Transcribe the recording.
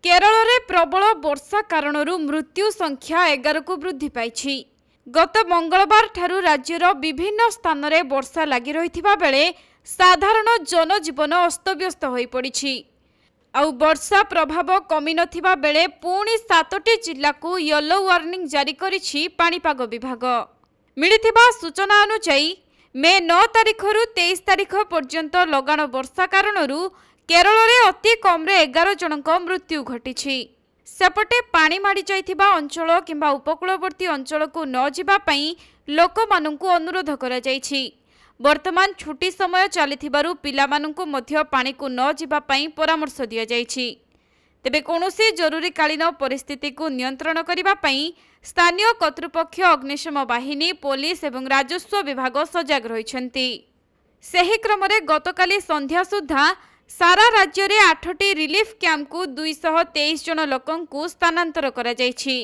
केरल में प्रबल वर्षा कारण मृत्यु संख्या 11 को वृद्धि पाई। गत मंगलवार ठारू राज्यर विभिन्न स्थान में वर्षा लगी रही बेले साधारण जनजीवन अस्तव्यस्त हो पड़ी। आउ वर्षा प्रभाव कमी नथिबा बेले पुणी 7टी जिला को येलो वार्निंग जारी करिछि पाणीपाग विभाग। मिलिथिबा सूचना अनुसार मे 9 तारिख रु 23 तारिख पर्यंत लगाण वर्षा कारणरू केरल में अति कम 11 जनक मृत्यु घटी। सेपटे पानी माड़ी जाइथिबा अंचल किंबा उपकूलवर्ती अंचल को न जिबा पई लोकमानंकु अनुरोध करा जाइछि। वर्तमान छुट्टी समय चलिथिबारु पिलामानंकु मध्य पानी को न जिबा पई परामर्श दिया जाइछि। तेबे कोनोसी जरूरीकालीन परिस्थिति को नियंत्रण करिबा पई स्थानीय कर्तृपक्ष, अग्निशम बाहिनी, पुलिस एवं राजस्व विभाग सजग रहिछन्ति। सेही क्रमरे गतकाली संध्या सुधा सारा राज्य में 8टी रिलीफ कैंप को 223 जन लोकंकु स्थानांतर करा जाइछि।